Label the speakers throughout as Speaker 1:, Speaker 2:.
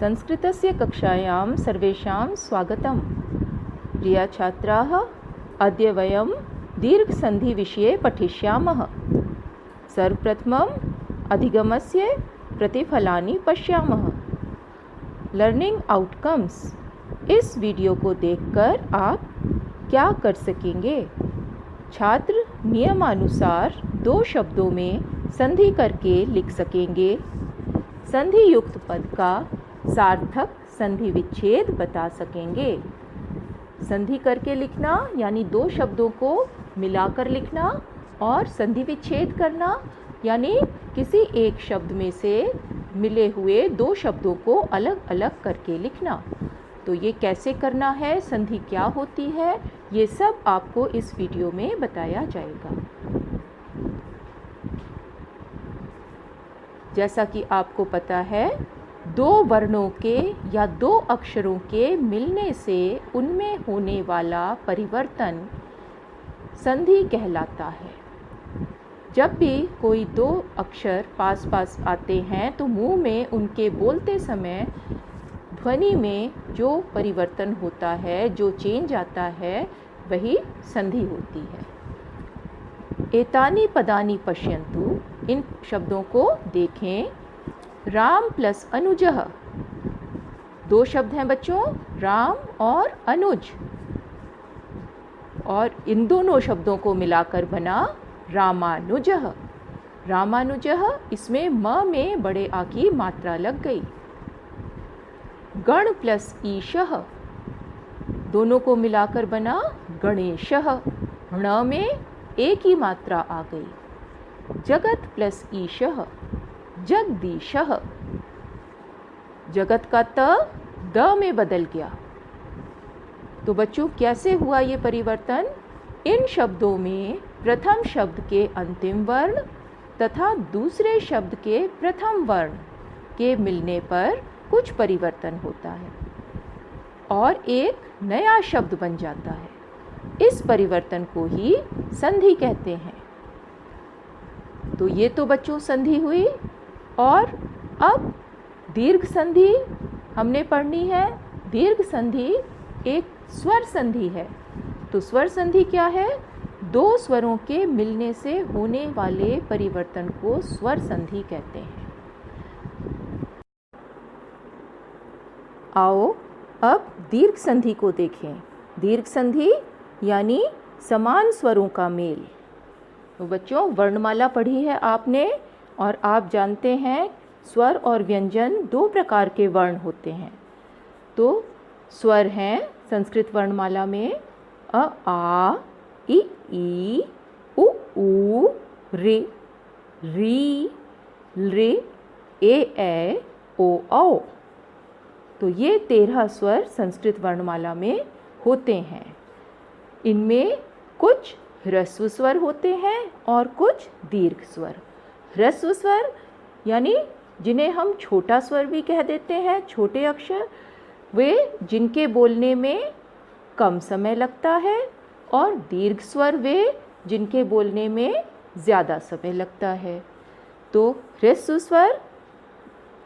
Speaker 1: संस्कृतस्य कक्षायां सर्वेषां स्वागतम्। प्रिया छात्राः, अद्य वयं दीर्घसन्धिविषये पठिष्यामः। सर्वप्रथमम् अधिगमस्य प्रतिफलानि पश्यामः। Learning outcomes. इस वीडियो को देखकर आप क्या कर सकेंगे? छात्र नियमानुसार 2 शब्दों में संधि करके लिख सकेंगे। संधि युक्त पद का सार्थक संधि विच्छेद बता सकेंगे। संधि करके लिखना यानी 2 शब्दों को मिलाकर लिखना, और संधि विच्छेद करना यानी किसी एक शब्द में से मिले हुए 2 शब्दों को अलग अलग करके लिखना। तो ये कैसे करना है, संधि क्या होती है, ये सब आपको इस वीडियो में बताया जाएगा। जैसा कि आपको पता है, 2 वर्णों के या 2 अक्षरों के मिलने से उनमें होने वाला परिवर्तन संधि कहलाता है। जब भी कोई 2 अक्षर पास पास आते हैं तो मुंह में उनके बोलते समय ध्वनि में जो परिवर्तन होता है, जो चेंज आता है, वही संधि होती है। एतानि पदानि पश्यन्तु। इन शब्दों को देखें। राम प्लस अनुजः। 2 शब्द हैं बच्चों, राम और अनुज, और इन दोनों शब्दों को मिलाकर बना रामानुजः। रामानुजः, इसमें म में बड़े आ की मात्रा लग गई। गण प्लस ईशः। दोनों को मिलाकर बना गणेशः। ण में ए की मात्रा आ गई। जगत प्लस ईशः, जगदीशः। जगत का त द में बदल गया। तो बच्चों, कैसे हुआ ये परिवर्तन? इन शब्दों में प्रथम शब्द के अंतिम वर्ण तथा दूसरे शब्द के प्रथम वर्ण के मिलने पर कुछ परिवर्तन होता है और एक नया शब्द बन जाता है। इस परिवर्तन को ही संधि कहते हैं। तो ये तो बच्चों संधि हुई, और अब दीर्घ संधि हमने पढ़नी है। दीर्घ संधि एक स्वर संधि है। तो स्वर संधि क्या है? 2 स्वरों के मिलने से होने वाले परिवर्तन को स्वर संधि कहते हैं। आओ अब दीर्घ संधि को देखें। दीर्घ संधि यानी समान स्वरों का मेल। तो बच्चों, वर्णमाला पढ़ी है आपने, और आप जानते हैं स्वर और व्यंजन 2 प्रकार के वर्ण होते हैं। तो स्वर हैं संस्कृत वर्णमाला में अ, आ, इ, ई, उ, ऊ, रे, री, रे, ए, ओ, औ। तो ये 13 स्वर संस्कृत वर्णमाला में होते हैं। इनमें कुछ ह्रस्व स्वर होते हैं और कुछ दीर्घ स्वर। ह्रस्व स्वर यानी जिन्हें हम छोटा स्वर भी कह देते हैं, छोटे अक्षर, वे जिनके बोलने में कम समय लगता है, और दीर्घ स्वर वे जिनके बोलने में ज़्यादा समय लगता है। तो ह्रस्व स्वर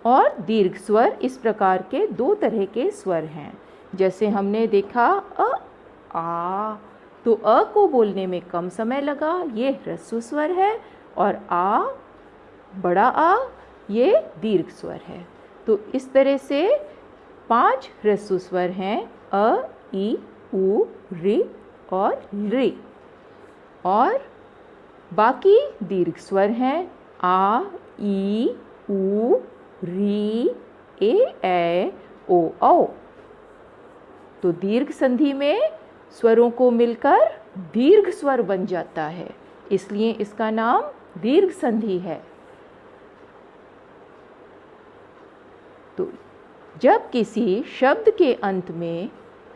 Speaker 1: और दीर्घ स्वर इस प्रकार के 2 तरह के स्वर हैं। जैसे हमने देखा आ, तो अ को बोलने में कम समय लगा, ये ह्रस्व स्वर है, और आ, बड़ा आ, ये दीर्घ स्वर है। तो इस तरह से 5 ह्रस्व स्वर हैं, अ, ई, उ, रि और रि, और बाकी दीर्घ स्वर हैं आ, ई, उ, री, ए, ओ, औ। तो दीर्घ संधि में स्वरों को मिलकर दीर्घ स्वर बन जाता है, इसलिए इसका नाम दीर्घ संधि है। तो जब किसी शब्द के अंत में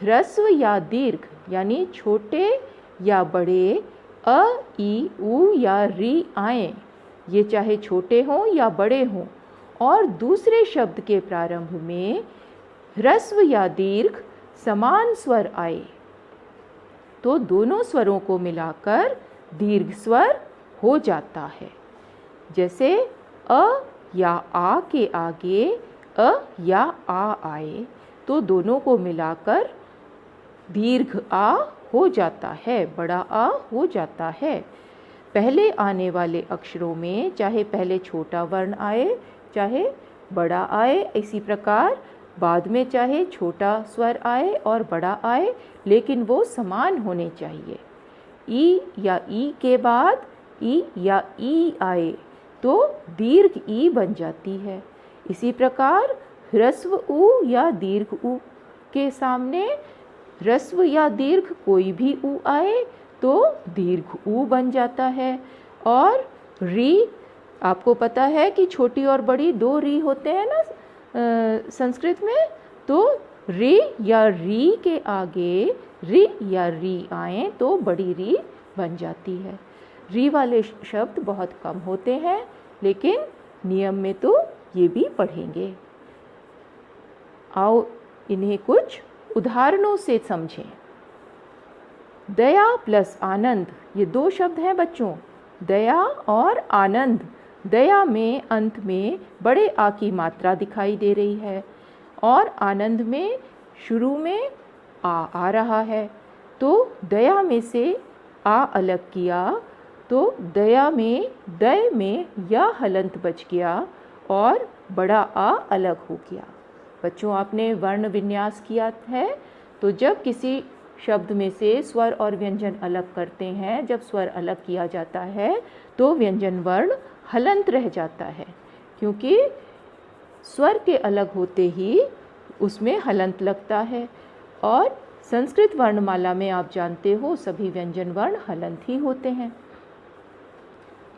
Speaker 1: ह्रस्व या दीर्घ यानी छोटे या बड़े अ, ई, उ या री आए, ये चाहे छोटे हों या बड़े हों, और दूसरे शब्द के प्रारंभ में ह्रस्व या दीर्घ समान स्वर आए, तो दोनों स्वरों को मिलाकर दीर्घ स्वर हो जाता है। जैसे अ या आ के आगे अ या आ आए तो दोनों को मिलाकर दीर्घ आ हो जाता है, बड़ा आ हो जाता है। पहले आने वाले अक्षरों में चाहे पहले छोटा वर्ण आए चाहे बड़ा आए, इसी प्रकार बाद में चाहे छोटा स्वर आए और बड़ा आए, लेकिन वो समान होने चाहिए। ई या ई के बाद ई या ई आए तो दीर्घ ई बन जाती है। इसी प्रकार ह्रस्व उ या दीर्घ उ के सामने ह्रस्व या दीर्घ कोई भी उ आए तो दीर्घ उ बन जाता है। और री, आपको पता है कि छोटी और बड़ी दो री होते हैं ना संस्कृत में, तो री या री के आगे री या री आए तो बड़ी री बन जाती है। री वाले शब्द बहुत कम होते हैं, लेकिन नियम में तो ये भी पढ़ेंगे। आओ इन्हें कुछ उदाहरणों से समझें। दया प्लस आनंद, ये दो शब्द हैं बच्चों, दया और आनंद। दया में अंत में बड़े आ की मात्रा दिखाई दे रही है और आनंद में शुरू में आ रहा है, तो दया में से आ अलग किया तो दया में दय में या हलंत बच गया और बड़ा आ अलग हो गया। बच्चों, आपने वर्ण विन्यास किया है, तो जब किसी शब्द में से स्वर और व्यंजन अलग करते हैं, जब स्वर अलग किया जाता है तो व्यंजन वर्ण हलंत रह जाता है, क्योंकि स्वर के अलग होते ही उसमें हलंत लगता है। और संस्कृत वर्णमाला में आप जानते हो सभी व्यंजन वर्ण हलंत ही होते हैं।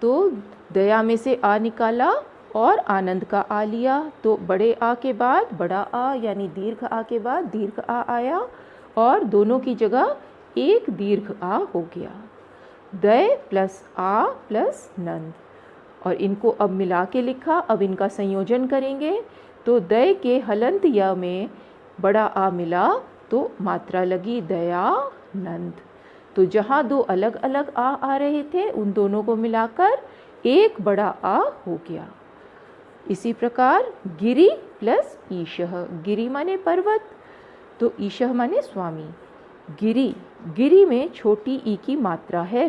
Speaker 1: तो दया में से आ निकाला और आनंद का आ लिया, तो बड़े आ के बाद बड़ा आ यानी दीर्घ आ के बाद दीर्घ आ आया और दोनों की जगह एक दीर्घ आ हो गया। दय प्लस आ प्लस नंद, और इनको अब मिला के लिखा। अब इनका संयोजन करेंगे तो दय के हलंत य में बड़ा आ मिला तो मात्रा लगी दयानंद। तो जहाँ दो अलग अलग आ रहे थे उन दोनों को मिलाकर एक बड़ा आ हो गया। इसी प्रकार गिरि प्लस ईशः, गिरि माने पर्वत तो ईशः माने स्वामी। गिरि, गिरि में छोटी ई की मात्रा है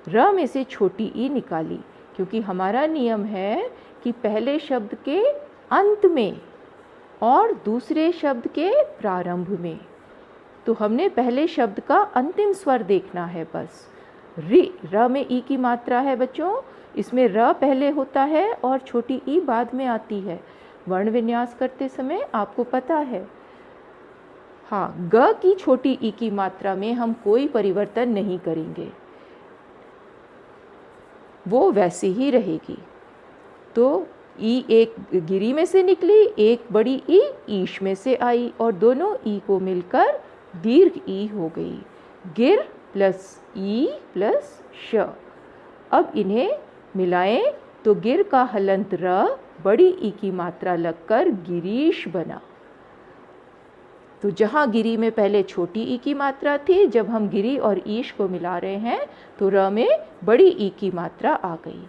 Speaker 1: र में से छोटी ई निकाली, क्योंकि हमारा नियम है कि पहले शब्द के अंत में और दूसरे शब्द के प्रारंभ में, तो हमने पहले शब्द का अंतिम स्वर देखना है बस। र में ई की मात्रा है बच्चों, इसमें र पहले होता है और छोटी ई बाद में आती है। वर्ण विन्यास करते समय आपको पता है। हाँ, ग की छोटी ई की मात्रा में हम कोई परिवर्तन नहीं करेंगे, वो वैसे ही रहेगी। तो ई एक गिरी में से निकली, एक बड़ी ई ईश में से आई और दोनों ई को मिलकर दीर्घ ई हो गई। गिर प्लस ई प्लस श। अब इन्हें मिलाएं तो गिर का हलंत र बड़ी ई की मात्रा लगकर गिरीश बना। तो जहाँ गिरी में पहले छोटी ई की मात्रा थी, जब हम गिरी और ईश को मिला रहे हैं तो र में बड़ी ई की मात्रा आ गई।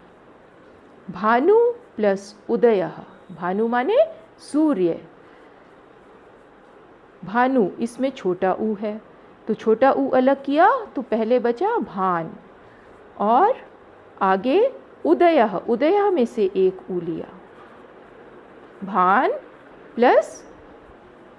Speaker 1: भानु प्लस उदयः, भानु माने सूर्य। भानु, इसमें छोटा ऊ है तो छोटा ऊ अलग किया तो पहले बचा भान, और आगे उदयः, उदयः में से एक ऊ लिया। भान प्लस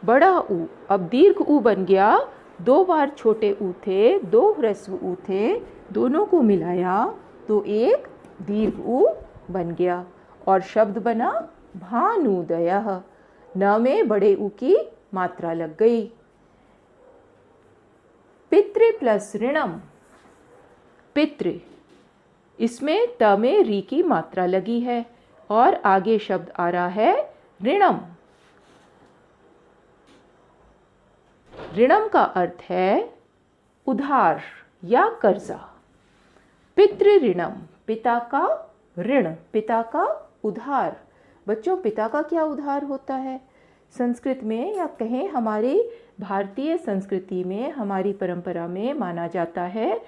Speaker 1: बड़ा ऊ, अब दीर्घ ऊ बन गया। दो बार छोटे ऊ थे, दो ह्रस्व ऊ थे, दोनों को मिलाया तो एक दीर्घ ऊ बन गया और शब्द बना भानुदयः। न में बड़े ऊ की मात्रा लग गई। पितृ प्लस ऋणम, पितृ, इसमें त में री की मात्रा लगी है और आगे शब्द आ रहा है ऋणम। ऋणम का अर्थ है उधार या कर्जा। पितृ ऋणम, पिता का ऋण, पिता का उधार। बच्चों, पिता का क्या उधार होता है? संस्कृत में या कहें हमारी भारतीय संस्कृति में, हमारी परंपरा में माना जाता है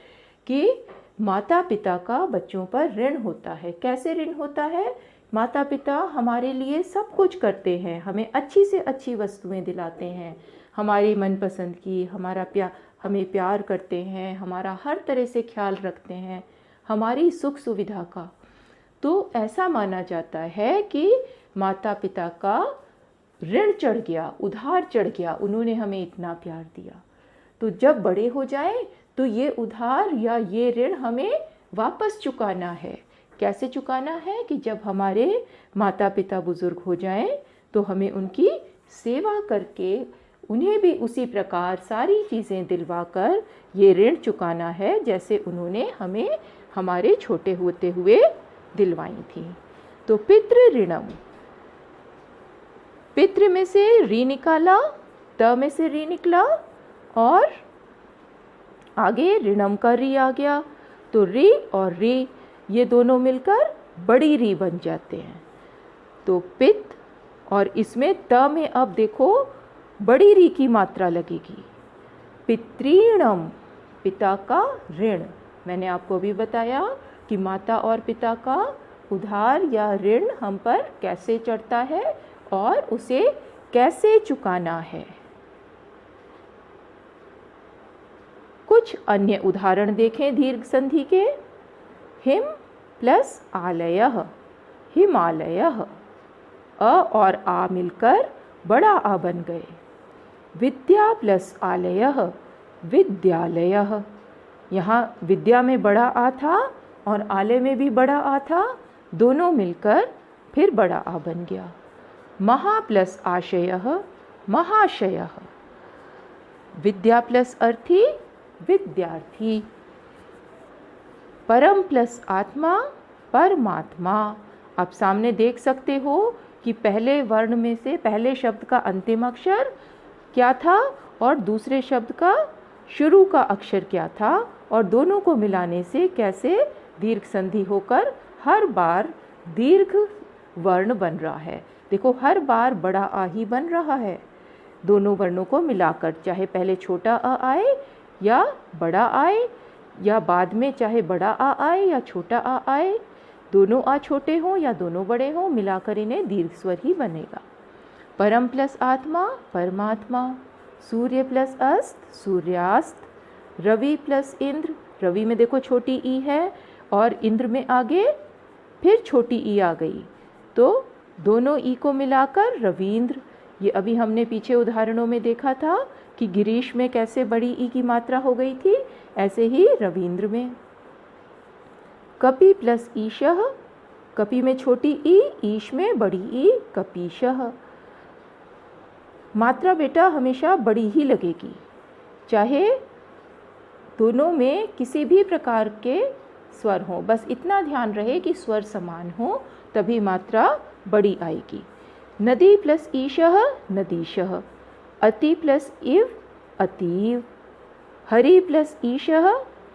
Speaker 1: कि माता पिता का बच्चों पर ऋण होता है। कैसे ऋण होता है? माता पिता हमारे लिए सब कुछ करते हैं, हमें अच्छी से अच्छी वस्तुएं दिलाते हैं, हमारी मनपसंद की, हमें प्यार करते हैं, हमारा हर तरह से ख्याल रखते हैं, हमारी सुख सुविधा का। तो ऐसा माना जाता है कि माता पिता का ऋण चढ़ गया, उधार चढ़ गया, उन्होंने हमें इतना प्यार दिया। तो जब बड़े हो जाएं तो ये उधार या ये ऋण हमें वापस चुकाना है। कैसे चुकाना है कि जब हमारे माता पिता बुजुर्ग हो जाएं तो हमें उनकी सेवा करके उन्हें भी उसी प्रकार सारी चीज़ें दिलवाकर ये ऋण चुकाना है जैसे उन्होंने हमें हमारे छोटे होते हुए दिलवाई थी। तो पितृ ऋणम, पितृ में से री निकाला, त में से री निकला और आगे ऋणम का री आ गया। तो री और री ये दोनों मिलकर बड़ी री बन जाते हैं। तो पित और इसमें त में अब देखो बड़ी री की मात्रा लगेगी। पितृणम, पिता का ऋण। मैंने आपको भी बताया कि माता और पिता का उधार या ऋण हम पर कैसे चढ़ता है और उसे कैसे चुकाना है। कुछ अन्य उदाहरण देखें दीर्घ संधि के। हिम प्लस आलयः, हिमालयः। अ और आ मिलकर बड़ा आ बन गए। विद्या प्लस आलयः, विद्यालयः। यहाँ विद्या में बड़ा आ था और आलय में भी बड़ा आ था, दोनों मिलकर फिर बड़ा आ बन गया। महा प्लस आशयः, महाशयः। विद्या प्लस अर्थी, विद्यार्थी। परम प्लस आत्मा, परमात्मा। आप सामने देख सकते हो कि पहले वर्ण में से पहले शब्द का अंतिम अक्षर क्या था और दूसरे शब्द का शुरू का अक्षर क्या था, और दोनों को मिलाने से कैसे दीर्घ संधि होकर हर बार दीर्घ वर्ण बन रहा है। देखो हर बार बड़ा आ ही बन रहा है दोनों वर्णों को मिलाकर, चाहे पहले छोटा अ आए या बड़ा आए, या बाद में चाहे बड़ा आ आए या छोटा आ आए, दोनों आ छोटे हों या दोनों बड़े हों, मिलाकर इन्हें दीर्घ स्वर ही बनेगा। परम प्लस आत्मा, परमात्मा। सूर्य प्लस अस्त, सूर्यास्त। रवि प्लस इंद्र, रवि में देखो छोटी ई है और इंद्र में आगे फिर छोटी ई आ गई, तो दोनों ई को मिलाकर रवींद्र। ये अभी हमने पीछे उदाहरणों में देखा था कि गिरीश में कैसे बड़ी ई की मात्रा हो गई थी, ऐसे ही रवींद्र में। कपि प्लस ईशः, कपि में छोटी ई, ईश में बड़ी ई, कपीशः। मात्रा बेटा हमेशा बड़ी ही लगेगी, चाहे दोनों में किसी भी प्रकार के स्वर हो, बस इतना ध्यान रहे कि स्वर समान हो, तभी मात्रा बड़ी आएगी। नदी प्लस ईशः, नदीशः। अति प्लस इव, अतीव। हरि प्लस ईशः,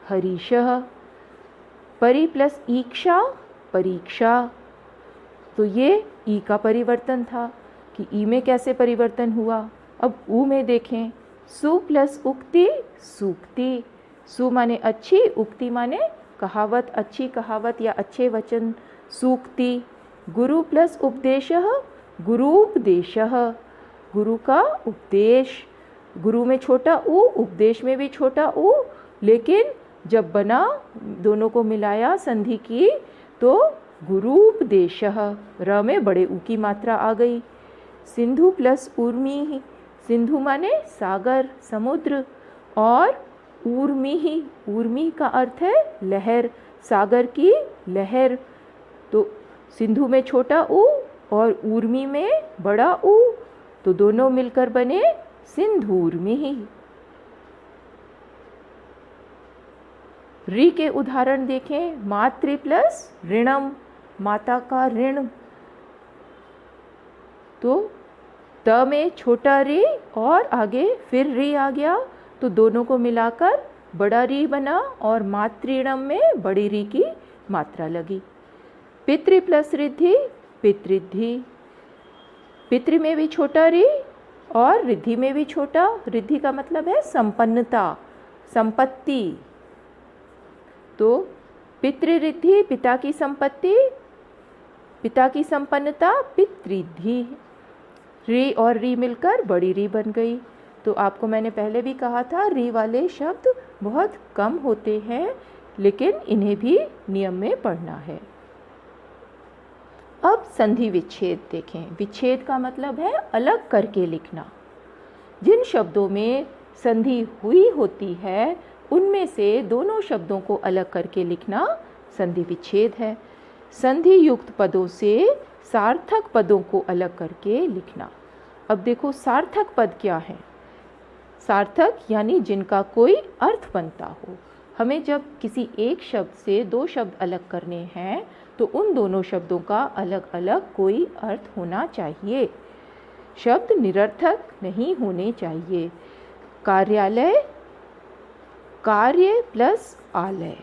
Speaker 1: हरीशः। परि प्लस ईक्षा, परीक्षा। तो ये ई का परिवर्तन था कि ई में कैसे परिवर्तन हुआ। अब ऊ में देखें, सु प्लस उक्ति, सूक्ति। सु माने अच्छी, उक्ति माने कहावत, अच्छी कहावत या अच्छे वचन, सूक्ति। गुरु प्लस उपदेशः, गुरूपदेशः। गुरु का उपदेश, गुरु में छोटा ऊ, उपदेश में भी छोटा ऊ, लेकिन जब बना दोनों को मिलाया संधि की तो गुरूपदेशः, र में बड़े ऊ की मात्रा आ गई। सिंधु प्लस ऊर्मी, सिंधु माने सागर, समुद्र, और ऊर्मी, ऊर्मी का अर्थ है लहर, सागर की लहर। तो सिंधु में छोटा ऊ और ऊर्मी में बड़ा ऊ, तो दोनों मिलकर बने सिंधूर्मी। री के उदाहरण देखें। मातृ प्लस ऋणम, माता का ऋण। तो त में छोटा री और आगे फिर री आ गया, तो दोनों को मिलाकर बड़ा री बना और मातृणम में बड़ी री की मात्रा लगी। पितृ प्लस रिद्धि, पितृद्धि। पितृ में भी छोटा री और रिद्धि में भी छोटा। रिद्धि का मतलब है संपन्नता, संपत्ति। तो पितृरिद्धि पिता की संपत्ति, पिता की संपन्नता पितृधि। री और री मिलकर बड़ी री बन गई। तो आपको मैंने पहले भी कहा था री वाले शब्द बहुत कम होते हैं, लेकिन इन्हें भी नियम में पढ़ना है। अब संधि विच्छेद देखें। विच्छेद का मतलब है अलग करके लिखना। जिन शब्दों में संधि हुई होती है उनमें से दोनों शब्दों को अलग करके लिखना संधि विच्छेद है। संधि युक्त पदों से सार्थक पदों को अलग करके लिखना। अब देखो सार्थक पद क्या है। सार्थक यानी जिनका कोई अर्थ बनता हो। हमें जब किसी एक शब्द से दो शब्द अलग करने हैं तो उन दोनों शब्दों का अलग अलग कोई अर्थ होना चाहिए। शब्द निरर्थक नहीं होने चाहिए। कार्यालय, कार्य प्लस आलय।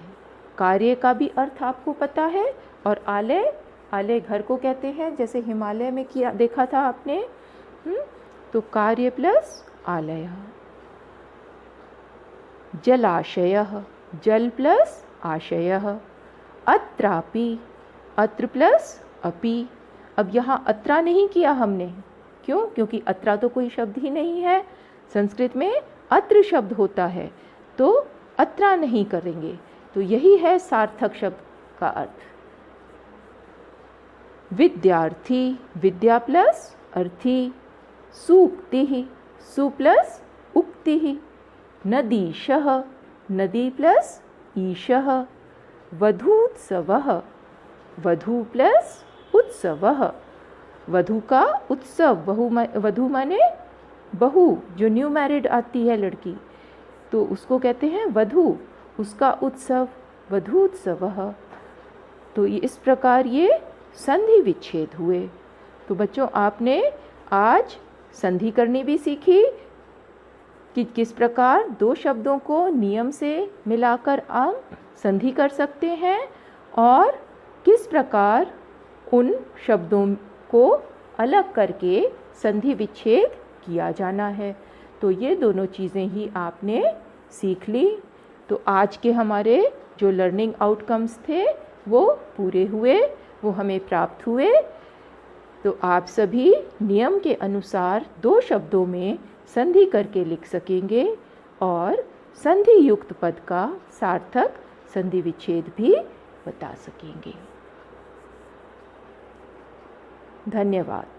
Speaker 1: कार्य का भी अर्थ आपको पता है, और आलय, आलय घर को कहते हैं, जैसे हिमालय में किया देखा था आपने। तो कार्य प्लस आलय। जलाशयः, जल प्लस आशयः। अत्रापि, अत्र प्लस अपि। अब यहाँ अत्रा नहीं किया हमने, क्यों? क्योंकि अत्रा तो कोई शब्द ही नहीं है। संस्कृत में अत्र शब्द होता है, तो अत्रा नहीं करेंगे। तो यही है सार्थक शब्द का अर्थ। विद्यार्थी, विद्या प्लस अर्थी। सूक्तिः, सु प्लस उक्तिः। नदीशः, नदी प्लस ईशः। वधूत्सवः, वधू प्लस उत्सवः। वधू का उत्सव, वधू माने बहू, जो न्यू मैरिड आती है लड़की, तो उसको कहते हैं वधू। उसका उत्सव वधूत्सवः। तो इस प्रकार ये संधि विच्छेद हुए। तो बच्चों आपने आज संधि करनी भी सीखी कि किस प्रकार दो शब्दों को नियम से मिलाकर हम संधि कर सकते हैं, और किस प्रकार उन शब्दों को अलग करके संधि विच्छेद किया जाना है। तो ये दोनों चीज़ें ही आपने सीख ली। तो आज के हमारे जो लर्निंग आउटकम्स थे वो पूरे हुए, वो हमें प्राप्त हुए। तो आप सभी नियम के अनुसार दो शब्दों में संधि करके लिख सकेंगे और संधि युक्त पद का सार्थक संधि विच्छेद भी बता सकेंगे। धन्यवाद।